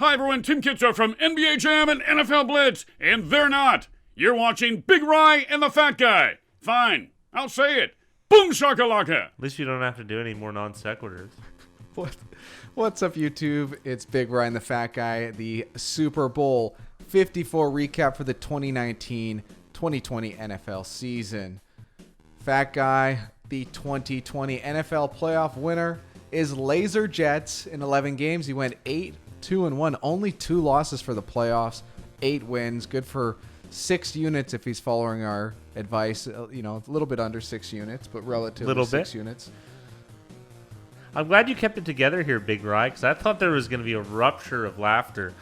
Hi everyone, Tim Kitzer from NBA Jam and NFL Blitz, and they're not. You're watching Big Rye and the Fat Guy. Fine, I'll say it. Boom shakalaka. At least you don't have to do any more non sequiturs. What's up, YouTube? It's Big Rye and the Fat Guy, the Super Bowl 54 recap for the 2019-2020 NFL season. Fat Guy, the 2020 NFL playoff winner, is Laser Jets in 11 games. He went 8-2-1, only 2 losses for the playoffs, 8 wins, good for 6 units if he's following our advice. You know, a little bit under 6 units, but relatively 6 units. I'm glad you kept it together here, Big Rye, because I thought there was going to be a rupture of laughter.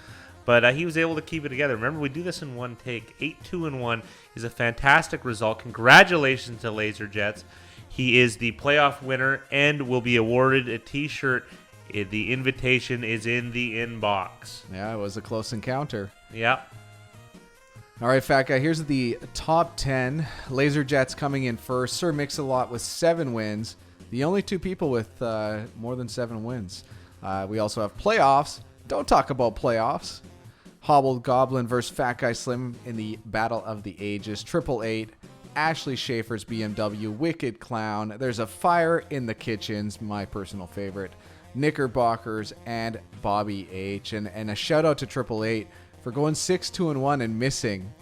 But he was able to keep it together. Remember, we do this in one take. 8-2-1 is a fantastic result. Congratulations to Laser Jets. He is the playoff winner and will be awarded a T-shirt. The invitation is in the inbox. Yeah, it was a close encounter. Yeah. All right, Fat Guy, here's the top 10. Laser Jets coming in first. Sir Mix-a-Lot with 7 wins. The only 2 people with more than 7 wins. We also have playoffs. Don't talk about playoffs. Hobbled Goblin versus Fat Guy Slim in the Battle of the Ages. 888. Ashley Schaefer's BMW. Wicked Clown. There's a Fire in the Kitchens, my personal favorite. Knickerbockers and Bobby H. And a shout out to 888 for going 6-2-1 and missing.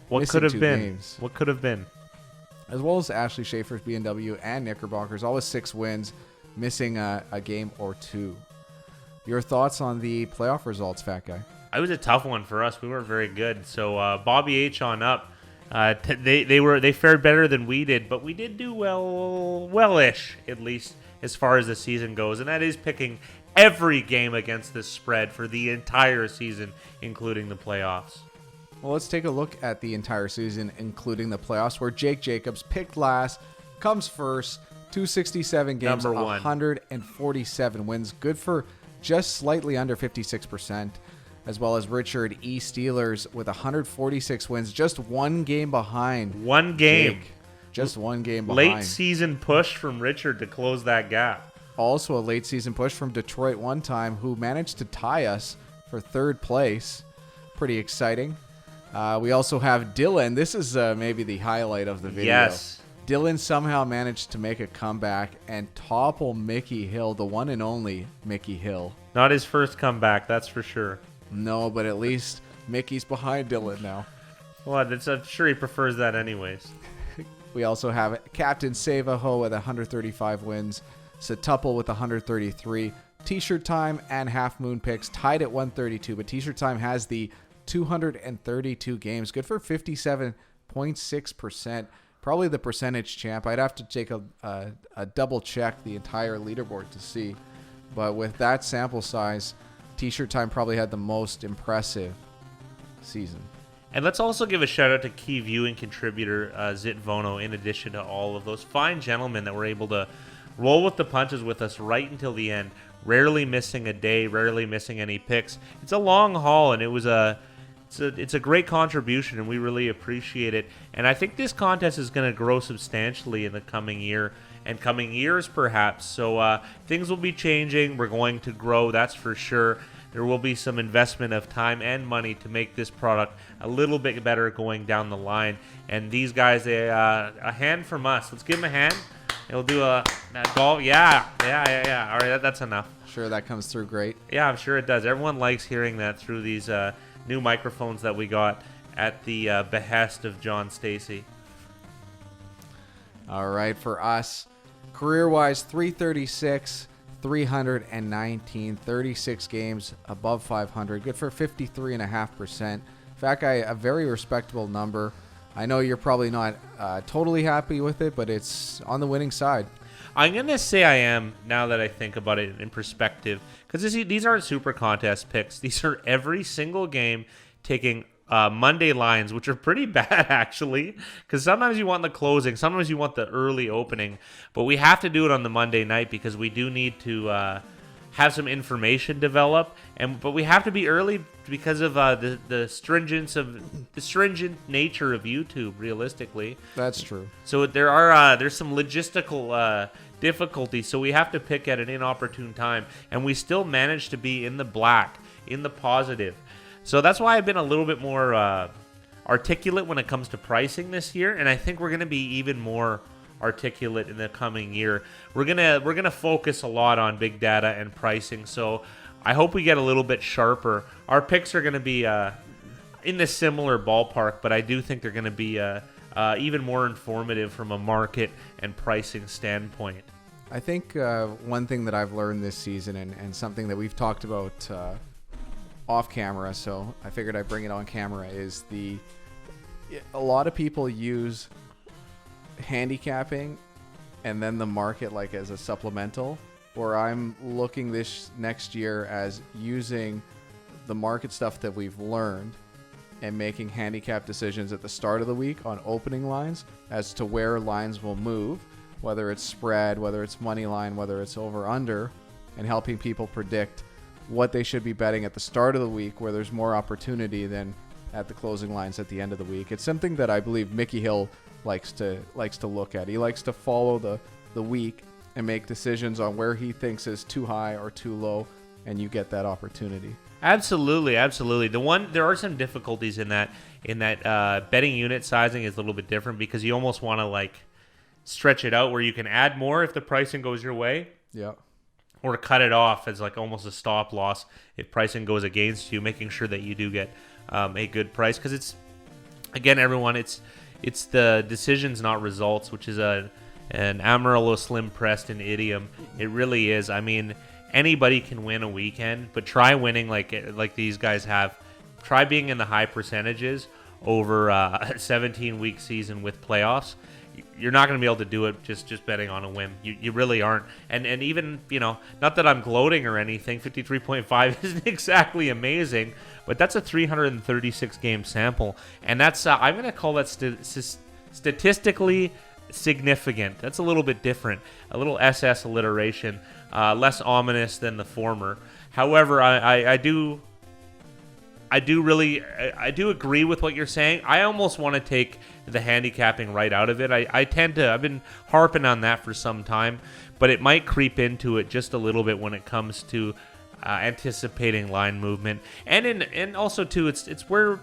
What could have been? Games. What could have been? As well as Ashley Schaefer's BMW and Knickerbockers, always 6 wins, missing a game or 2. Your thoughts on the playoff results, Fat Guy? It was a tough one for us. We weren't very good. So Bobby H on up. They fared better than we did, but we did do well-ish, at least as far as the season goes, and that is picking every game against this spread for the entire season, including the playoffs. Well, let's take a look at the entire season, including the playoffs, where Jake Jacobs picked last, comes first, 267 games, Number 1. 147 wins, good for just slightly under 56%, as well as Richard E. Steelers with 146 wins, just 1 game behind. 1 game. Jake. Just 1 game behind. Late season push from Richard to close that gap. Also a late season push from Detroit one time, who managed to tie us for 3rd place. Pretty exciting. We also have Dylan. This is maybe the highlight of the video. Yes. Dylan somehow managed to make a comeback and topple Mickey Hill, the one and only Mickey Hill. Not his first comeback, that's for sure. No, but at least Mickey's behind Dylan now. Well, I'm sure he prefers that anyways. We also have Captain Savaho with 135 wins, Satuple with 133, T-Shirt Time and Half Moon Picks tied at 132, but T-Shirt Time has the 232 games, good for 57.6%. Probably the percentage champ. I'd have to take a double check the entire leaderboard to see, but with that sample size, T-Shirt Time probably had the most impressive season. And let's also give a shout out to key viewing contributor Zit Vono, in addition to all of those fine gentlemen that were able to roll with the punches with us right until the end, rarely missing a day, rarely missing any picks. It's a long haul, and it's a great contribution, and we really appreciate it. And I think this contest is going to grow substantially in the coming year and coming years, perhaps. So things will be changing. We're going to grow, that's for sure. There will be some investment of time and money to make this product a little bit better going down the line. And these guys, a hand from us. Let's give them a hand. We'll do a golf. Yeah. All right, that's enough. Sure, that comes through great. Yeah, I'm sure it does. Everyone likes hearing that through these new microphones that we got at the behest of John Stacy. All right, for us, career-wise, 336, 319, 36 games above 500, good for 53.5%. Fat Guy, a very respectable number. I know you're probably not totally happy with it, but it's on the winning side. I'm going to say I am, now that I think about it in perspective, because these aren't super contest picks. These are every single game taking Monday lines, which are pretty bad, actually, because sometimes you want the closing, sometimes you want the early opening, but we have to do it on the Monday night because we do need to have some information develop, but we have to be early because of the stringent nature of YouTube. Realistically, that's true. So there's some logistical difficulties, so we have to pick at an inopportune time, and we still manage to be in the black in the positive. So that's why I've been a little bit more articulate when it comes to pricing this year, and I think we're going to be even more articulate in the coming year. We're gonna focus a lot on big data and pricing, so I hope we get a little bit sharper. Our picks are going to be in the similar ballpark, but I do think they're going to be even more informative from a market and pricing standpoint. I think one thing that I've learned this season, and something that we've talked about off camera, so I figured I'd bring it on camera, is a lot of people use handicapping and then the market like as a supplemental, where I'm looking this next year as using the market stuff that we've learned and making handicap decisions at the start of the week on opening lines as to where lines will move, whether it's spread, whether it's money line, whether it's over under, and helping people predict what they should be betting at the start of the week where there's more opportunity than at the closing lines at the end of the week. It's something that I believe Mickey Hill likes to look at. He likes to follow the week and make decisions on where he thinks is too high or too low, and you get that opportunity. Absolutely. There are some difficulties in that betting unit sizing is a little bit different because you almost want to like stretch it out where you can add more if the pricing goes your way. Yeah. Or cut it off as like almost a stop loss if pricing goes against you, making sure that you do get a good price. Because it's, again, everyone, it's the decisions, not results, which is an Amarillo Slim Preston idiom. It really is. I mean, anybody can win a weekend, but try winning like these guys have. Try being in the high percentages over a 17-week season with playoffs. You're not going to be able to do it just betting on a whim. You really aren't. And even, not that I'm gloating or anything, 53.5 isn't exactly amazing, but that's a 336 game sample. And that's, I'm going to call that statistically significant. That's a little bit different. A little SS alliteration, less ominous than the former. However, I do agree with what you're saying. I almost want to take the handicapping right out of it. I've been harping on that for some time, but it might creep into it just a little bit when it comes to anticipating line movement. And also too, it's where,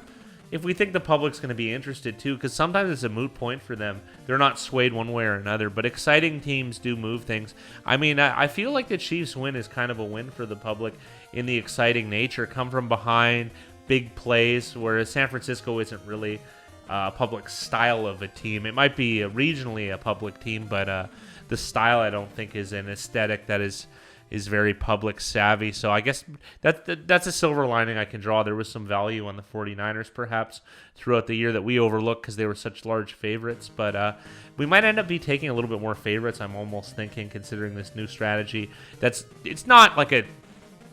if we think the public's going to be interested too, because sometimes it's a moot point for them. They're not swayed one way or another, but exciting teams do move things. I mean, I feel like the Chiefs win is kind of a win for the public in the exciting nature, come from behind, big plays, whereas San Francisco isn't really a public style of a team. It might be regionally a public team, but the style I don't think is an aesthetic that is very public savvy. So I guess that's a silver lining I can draw. There was some value on the 49ers perhaps throughout the year that we overlooked because they were such large favorites. But we might end up be taking a little bit more favorites, I'm almost thinking, considering this new strategy. It's not like a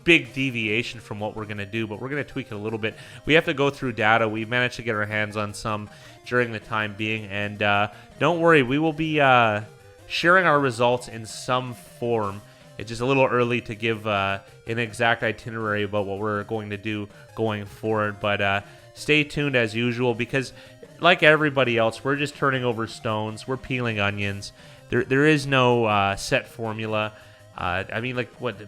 big deviation from what we're going to do, but we're going to tweak it a little bit. We have to go through data. We managed to get our hands on some during the time being, and don't worry, we will be sharing our results in some form. It's just a little early to give an exact itinerary about what we're going to do going forward, but stay tuned as usual, because like everybody else, we're just turning over stones. We're peeling onions. There is no set formula. I mean, like, what, the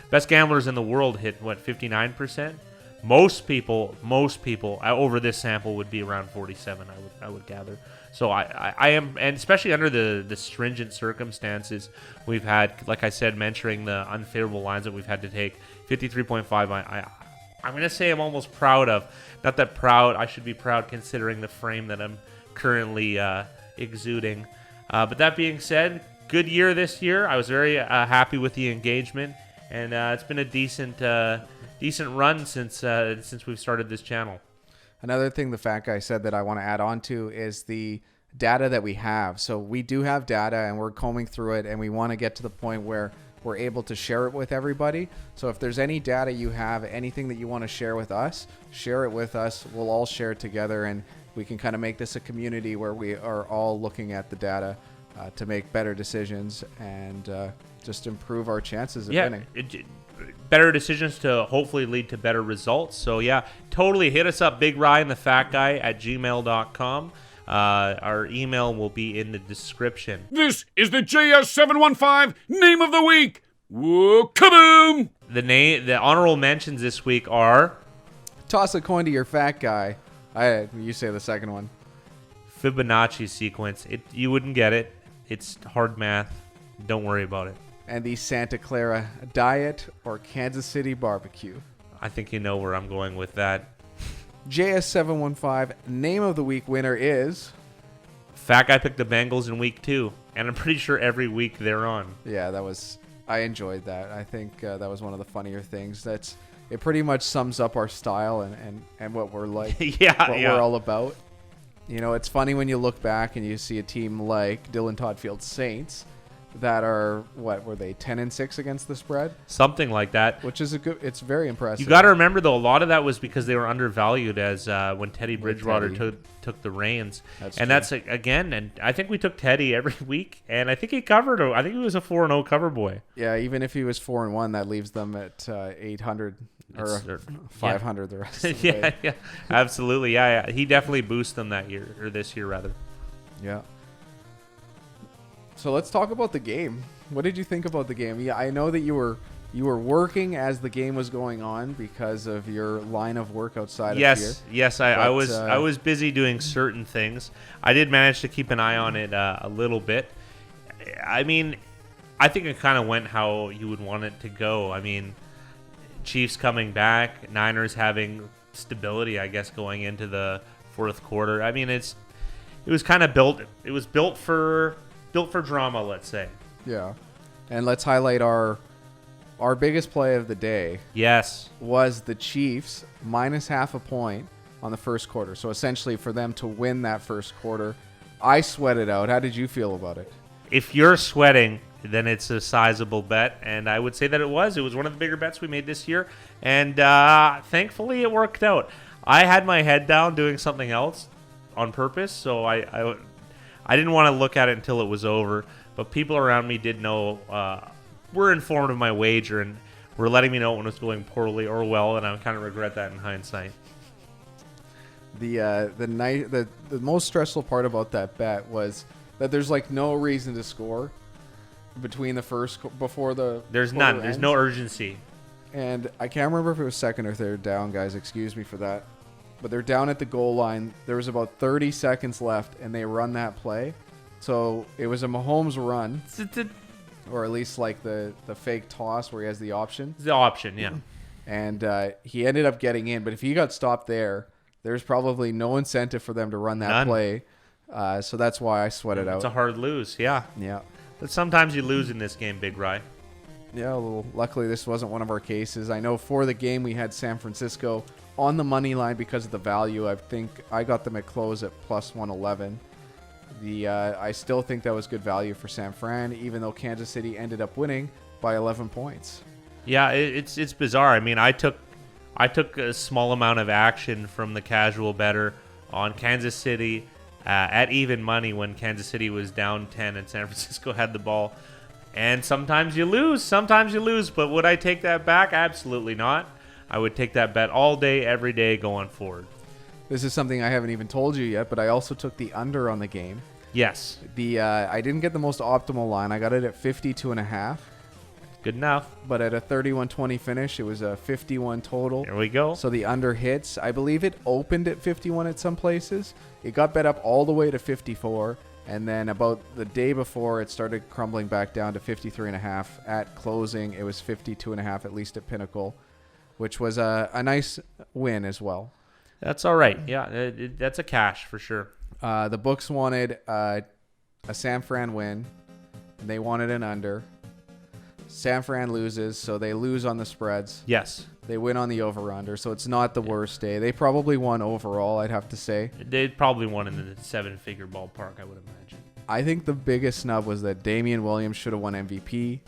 best gamblers in the world hit, 59%? Most people over this sample would be around 47, I would gather. So I am, and especially under the stringent circumstances we've had, like I said, mentioning the unfavorable lines that we've had to take, 53.5, I'm going to say I'm almost proud of. Not that proud, I should be proud considering the frame that I'm currently exuding. But that being said, good year this year. I was very happy with the engagement, and it's been a decent run since we've started this channel. Another thing the fat guy said that I want to add on to is the data that we have. So we do have data, and we're combing through it, and we want to get to the point where we're able to share it with everybody. So if there's any data you have, anything that you want to share with us, share it with us. We'll all share it together, and we can kind of make this a community where we are all looking at the data to make better decisions and just improve our chances of winning. Better decisions to hopefully lead to better results. So yeah, totally hit us up, Big Rye and the Fat Guy at gmail.com. Our email will be in the description. This is the JS715 Name of the Week. Whoa, kaboom! The honorable mentions this week are Toss a coin to your fat guy. You say the second one. Fibonacci sequence. You wouldn't get it. It's hard math. Don't worry about it. And the Santa Clara Diet or Kansas City Barbecue. I think you know where I'm going with that. JS715, name of the week winner is... Fat guy picked the Bengals in week 2, and I'm pretty sure every week they're on. Yeah, I enjoyed that. I think that was one of the funnier things. It pretty much sums up our style and what we're like. We're all about. You know, it's funny when you look back and you see a team like Dylan Toddfield's Saints that are, what were they, 10-6 against the spread? Something like that. Which is it's very impressive. You got to remember, though, a lot of that was because they were undervalued as when Teddy Bridgewater took the reins. That's again, and I think we took Teddy every week, and I think he covered. I think he was a 4-0 cover boy. Yeah, even if he was 4-1, that leaves them at 800 or 500 the rest of the way. Yeah, absolutely. Yeah. He definitely boosted them that year, or this year, rather. Yeah. So let's talk about the game. What did you think about the game? Yeah, I know that you were working as the game was going on because of your line of work outside of here. Yes, I was busy doing certain things. I did manage to keep an eye on it a little bit. I mean, I think it kind of went how you would want it to go. I mean, Chiefs coming back, Niners having stability, I guess, going into the fourth quarter. I mean, it was kind of built. It was built for drama, let's say. Yeah. And let's highlight our biggest play of the day. Yes. Was the Chiefs minus half a point on the first quarter. So essentially for them to win that first quarter. I sweated out. How did you feel about it? If you're sweating, then it's a sizable bet. And I would say that it was. It was one of the bigger bets we made this year. And thankfully it worked out. I had my head down doing something else on purpose. So I didn't want to look at it until it was over, but people around me did know, were informed of my wager and were letting me know when it was going poorly or well, and I kind of regret that in hindsight. The most stressful part about that bet was that there's like no reason to score between before the there's none. There's no urgency, and I can't remember if it was second or third down, guys. Excuse me for that. But they're down at the goal line. There was about 30 seconds left, and they run that play. So it was a Mahomes run, or at least like the fake toss where he has the option. The option, yeah. And he ended up getting in. But if he got stopped there's probably no incentive for them to run that play. So that's why I sweated out. It's a hard lose, yeah. Yeah. But sometimes you lose in this game, Big Rye. Yeah, well, luckily this wasn't one of our cases. I know for the game we had San Francisco on the money line because of the value. I think I got them at close at plus 111. I still think that was good value for San Fran, even though Kansas City ended up winning by 11 points. Yeah, it's bizarre. I mean, I took a small amount of action from the casual bettor on Kansas City at even money when Kansas City was down 10 and San Francisco had the ball. And sometimes you lose, but would I take that back? Absolutely not. I would take that bet all day, every day going forward. This is something I haven't even told you yet, but I also took the under on the game. Yes. I didn't get the most optimal line. I got it at 52.5. Good enough. But at a 31-20 finish, it was a 51 total. There we go. So the under hits. I believe it opened at 51 at some places. It got bet up all the way to 54. And then about the day before, it started crumbling back down to 53.5. At closing, it was 52.5, at least at Pinnacle, which was a nice win as well. That's all right. Yeah, that's a cash for sure. The books wanted a San Fran win. They wanted an under. San Fran loses, so they lose on the spreads. Yes. They win on the over-under, so it's not the worst day. They probably won overall, I'd have to say. They probably won in the seven-figure ballpark, I would imagine. I think the biggest snub was that Damian Williams should have won MVP.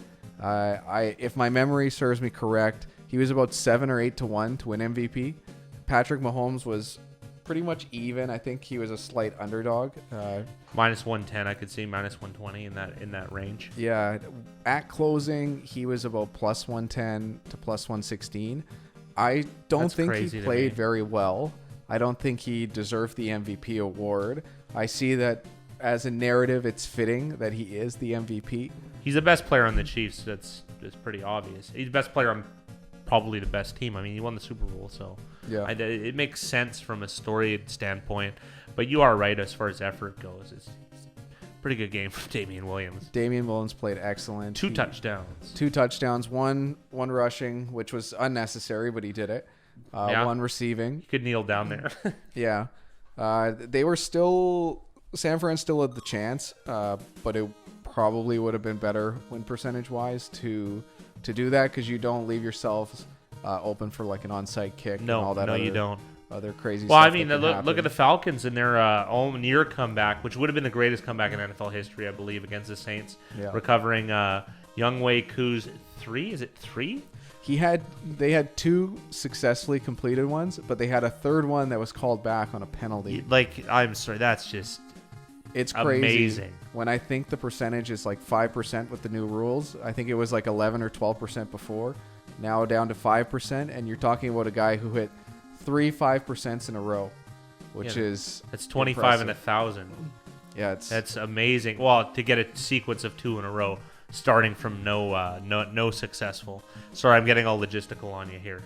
If my memory serves me correct, he was about 7 or 8 to 1 to win MVP. Patrick Mahomes was pretty much even. I think he was a slight underdog. Minus 110, I could see minus 120 in that range. Yeah, at closing, he was about plus 110 to plus 116. I don't think he played very well. I don't think he deserved the MVP award. I see that as a narrative, it's fitting that he is the MVP. He's the best player on the Chiefs. That's pretty obvious. He's the best player on probably the best team. I mean, he won the Super Bowl, so Yeah. it makes sense from a story standpoint. But you are right as far as effort goes. It's a pretty good game from Damian Williams. Damian Williams played excellent. Two touchdowns. 2 touchdowns, one rushing, which was unnecessary, but he did it. Yeah. One receiving. You could kneel down there. Yeah. They were still, San Fran still had the chance, but it probably would have been better win percentage wise to do that, because you don't leave yourselves open for like an onside kick and all that. No, you don't. Other crazy Well, stuff. I mean, look at the Falcons in their own near comeback, which would have been the greatest comeback in NFL history, I believe, against the Saints. Yeah. Recovering Younghoe Koo's 3. Is it 3? They had 2 successfully completed ones, but they had a third one that was called back on a penalty. Like, I'm sorry, that's just It's crazy. amazing. When I think the percentage is like 5% with the new rules, I think it was like 11 or 12% before. Now down to 5%, and you're talking about a guy who hit 3 5% in a row, which is It's 25 and impressive. 1,000. Yeah, That's amazing. Well, to get a sequence of 2 in a row, starting from no successful. Sorry, I'm getting all logistical on you here.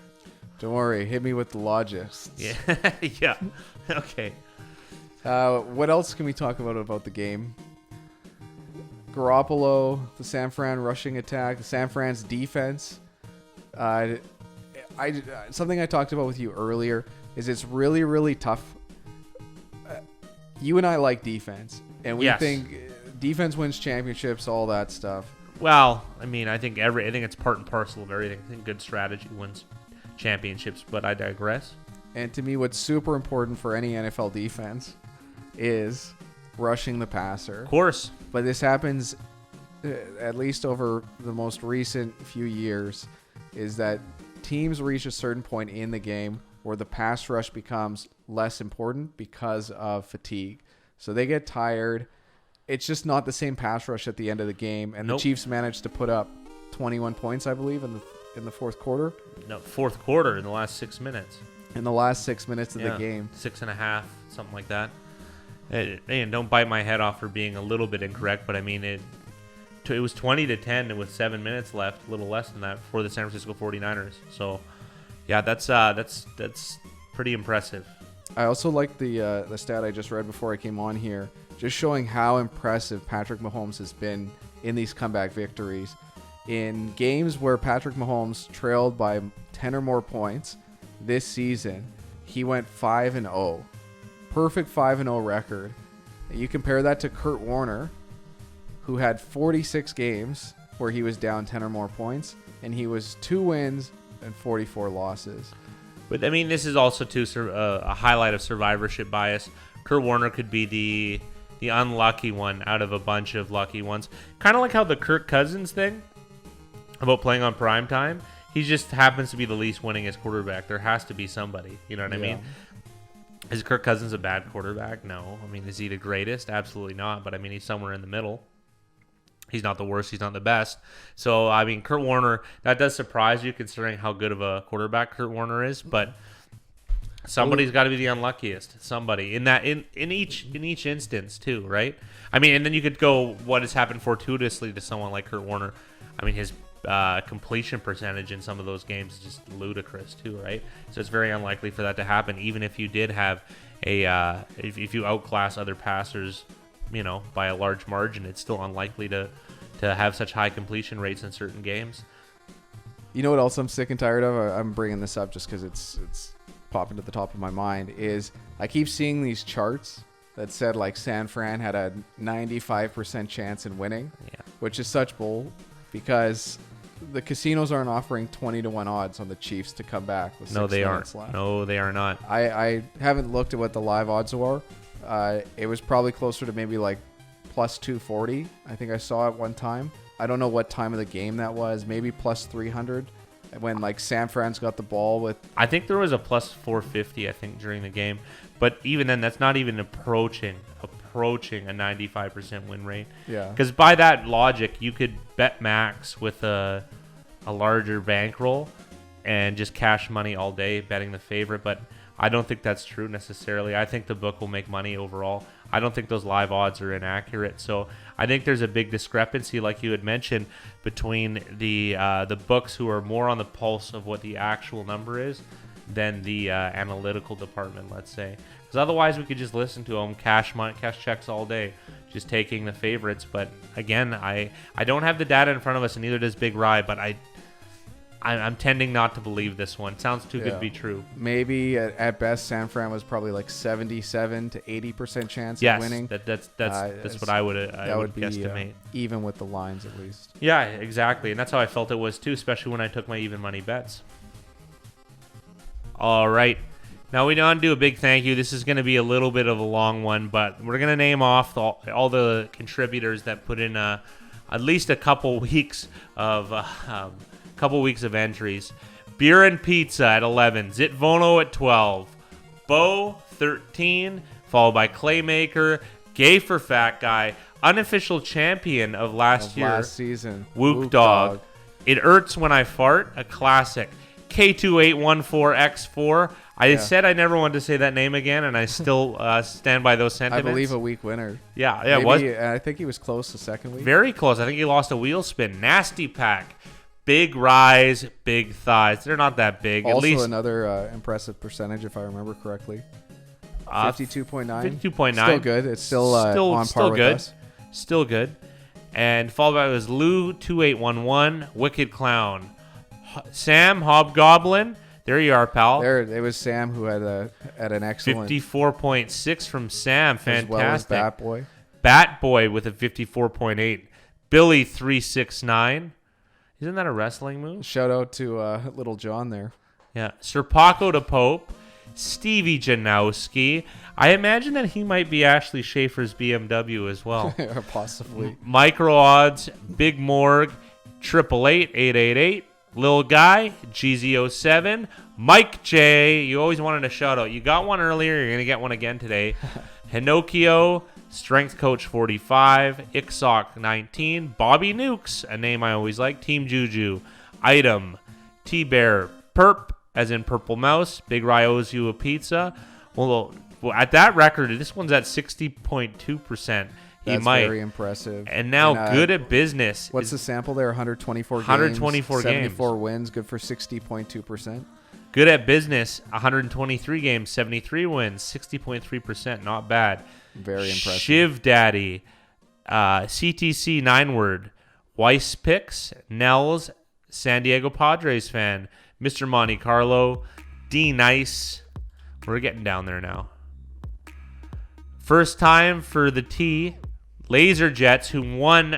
Don't worry, hit me with the logics. Yeah, yeah. Okay. What else can we talk about the game? Garoppolo, the San Fran rushing attack, San Fran's defense. Something I talked about with you earlier is it's really, really tough. You and I like defense, and we Yes. think defense wins championships, all that stuff. Well, I mean, I think it's part and parcel of everything. I think good strategy wins championships, but I digress. And to me, what's super important for any NFL defense is rushing the passer. Of course. But this happens, at least over the most recent few years, is that teams reach a certain point in the game where the pass rush becomes less important because of fatigue. So they get tired. It's just not the same pass rush at the end of the game. And Nope. the Chiefs managed to put up 21 points, I believe, in the fourth quarter. No, fourth quarter in the last 6 minutes. In the last 6 minutes of the game. 6.5, something like that. And don't bite my head off for being a little bit incorrect, but I mean it was 20-10 with 7 minutes left, a little less than that, for the San Francisco 49ers. So, yeah, that's pretty impressive. I also like the stat I just read before I came on here, just showing how impressive Patrick Mahomes has been in these comeback victories. In games where Patrick Mahomes trailed by 10 or more points this season, he went 5-0. Perfect 5-0 record. You compare that to Kurt Warner, who had 46 games where he was down 10 or more points, and he was 2 wins and 44 losses. But, I mean, this is also, too, a highlight of survivorship bias. Kurt Warner could be the unlucky one out of a bunch of lucky ones. Kind of like how the Kirk Cousins thing about playing on prime time. He just happens to be the least winningest quarterback. There has to be somebody. You know what I mean? Is Kirk Cousins a bad quarterback? No. I mean, is he the greatest? Absolutely not. But, I mean, he's somewhere in the middle. He's not the worst. He's not the best. So, I mean, Kurt Warner, that does surprise you considering how good of a quarterback Kurt Warner is. But somebody's got to be the unluckiest. Somebody in each instance too, right? I mean, and then you could go what has happened fortuitously to someone like Kurt Warner. I mean, his completion percentage in some of those games is just ludicrous too, right? So it's very unlikely for that to happen, even if you did have if you outclass other passers, you know, by a large margin. It's still unlikely to have such high completion rates in certain games. You know what else I'm sick and tired of? I'm bringing this up just because it's popping to the top of my mind. Is I keep seeing these charts that said like San Fran had a 95% chance in winning, which is such bull because the casinos aren't offering 20-1 odds on the Chiefs to come back with 6 minutes left. No, they are not. I haven't looked at what the live odds were. It was probably closer to maybe like plus 240. I think I saw it one time. I don't know what time of the game that was. Maybe plus 300 when like San Fran's got the ball with. I think there was a plus 450, I think, during the game. But even then, that's not even approaching a 95% win rate. Yeah. Because by that logic, you could bet max with a larger bankroll and just cash money all day betting the favorite. But I don't think that's true necessarily. I think the book will make money overall. I don't think those live odds are inaccurate. So I think there's a big discrepancy, like you had mentioned, between the books who are more on the pulse of what the actual number is than the analytical department, let's say. Because otherwise we could just listen to them, cash checks all day, just taking the favorites. But again, I don't have the data in front of us, and neither does Big Rye, but I'm tending not to believe this one. Sounds too good to be true. Maybe at best, San Fran was probably like 77 to 80% chance of winning. That's what I would guesstimate. Even with the lines, at least. Yeah, exactly, and that's how I felt it was too, especially when I took my even money bets. All right, now we want to do a big thank you. This is going to be a little bit of a long one, but we're going to name off all the contributors that put in at least a couple weeks of entries. Beer and Pizza at 11, Zitvono at 12, Bo 13, followed by Claymaker, Gay for Fat Guy, unofficial champion of last season, Wook Dog. It Hurts When I Fart, a classic. K2814X4. I said I never wanted to say that name again, and I still stand by those sentiments. I believe a week winner. Yeah, it was. I think he was close the second week. Very close. I think he lost a wheel spin. Nasty Pack. Big Rise, Big Thighs. They're not that big. Also at least another impressive percentage, if I remember correctly. 52.9. 52.9. Still good. It's still on par with us. Still good. And followed by was Lou 2811, Wicked Clown, Sam Hobgoblin. There you are, pal. There, it was Sam who had an excellent 54.6 from Sam. Fantastic. As well as Bat Boy. Bat Boy with a 54.8. Billy 369. Isn't that a wrestling move? Shout out to Little John there. Yeah. Sir Paco de Pope, Stevie Janowski. I imagine that he might be Ashley Schaefer's BMW as well. Possibly. Micro Odds, Big Morg, 888-888, Lil Guy, GZ07, Mike J. You always wanted a shout out. You got one earlier. You're going to get one again today. Hinokio, Strength Coach 45, Ixoc 19, Bobby Nukes, a name I always like, Team Juju, Item, T-Bear, Perp, as in Purple Mouse, Big Rye owes you a pizza. Well, at that record, this one's at 60.2%. That's very impressive. And now Good at Business. What's the sample there? 124 games. 124 74 wins, good for 60.2%. Good at Business, 123 games, 73 wins, 60.3%. Not bad. Very impressive. Shiv Daddy, CTC 9-word, Weiss Picks, Nels, San Diego Padres fan, Mr. Monte Carlo, D Nice. We're getting down there now. First time for the T, Laser Jets, who won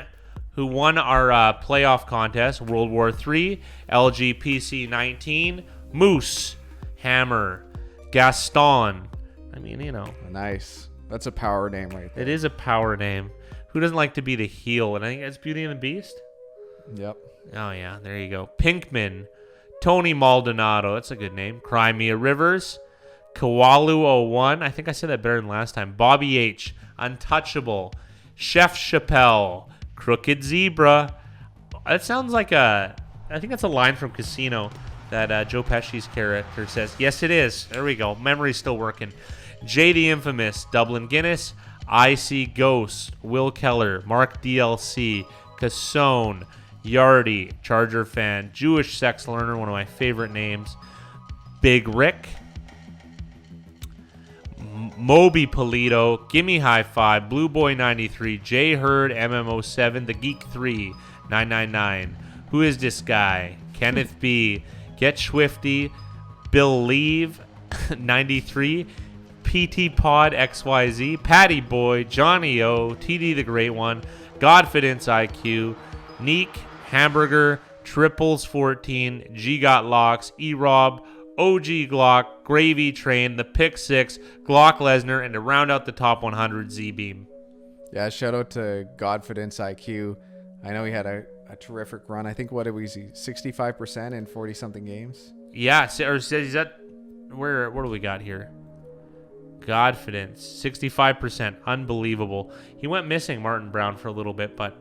our playoff contest, World War III, LGPC 19, Moose, Hammer, Gaston. I mean, you know. Nice. That's a power name right there. It is a power name. Who doesn't like to be the heel? And I think that's Beauty and the Beast. Yep. Oh, yeah. There you go. Pinkman, Tony Maldonado. That's a good name. Crimea Rivers, Kawalu01. I think I said that better than last time. Bobby H, Untouchable, Chef Chappelle, Crooked Zebra. That sounds like I think that's a line from Casino that Joe Pesci's character says. Yes, it is. There we go. Memory's still working. Jay the Infamous, Dublin Guinness, I See Ghost, Will Keller, Mark DLC, Cassone, Yardy, Charger fan, Jewish sex learner, one of my favorite names, Big Rick, Moby Polito, Gimme High Five, Blue Boy 93, J Hurd, MMO7, The Geek 3, 999. Who is this guy? Kenneth B, Get Swifty, Bill Leave, 93, PT Pod XYZ, Patty Boy, Johnny O, TD the Great One, Godfidence IQ, Neek, Hamburger, Triples 14, G Got Locks, E-Rob, OG Glock, Gravy Train, The Pick 6, Glock Lesnar, and to round out the top 100, Z-Beam. Yeah, shout out to Godfidence IQ. I know he had a terrific run. I think, what was he, 65% in 40-something games? Yeah, or is that, where do we got here? Godfidence, 65%. Unbelievable. He went missing, Martin Brown, for a little bit, but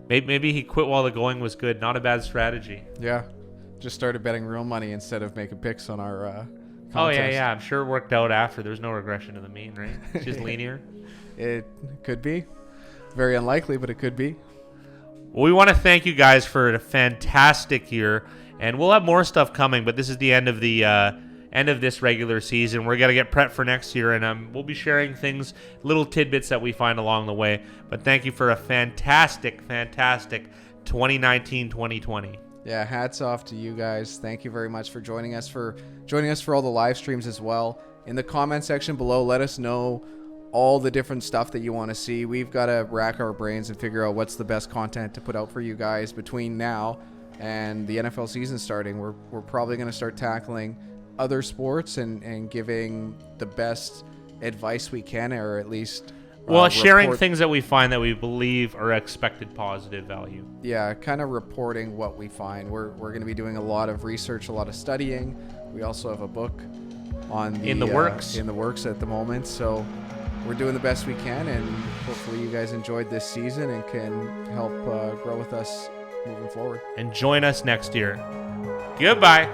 maybe he quit while the going was good. Not a bad strategy. Yeah. Just started betting real money instead of making picks on our Oh, yeah. I'm sure it worked out after. There's no regression to the mean, right? It's just linear. It could be. Very unlikely, but it could be. Well, we want to thank you guys for a fantastic year, and we'll have more stuff coming, but this is the end of this regular season. We're going to get prepped for next year, and we'll be sharing things, little tidbits that we find along the way. But thank you for a fantastic 2019-2020. Yeah, hats off to you guys. Thank you very much for joining us for all the live streams as well. In the comment section below, let us know all the different stuff that you want to see. We've got to rack our brains and figure out what's the best content to put out for you guys between now and the NFL season starting. We're probably going to start tackling other sports and giving the best advice we can, or at least sharing things that we find that we believe are expected positive value. Yeah, kind of reporting what we find. We're going to be doing a lot of research, a lot of studying. We also have a book in the works at the moment. So we're doing the best we can, and hopefully you guys enjoyed this season and can help grow with us moving forward. And join us next year. Goodbye.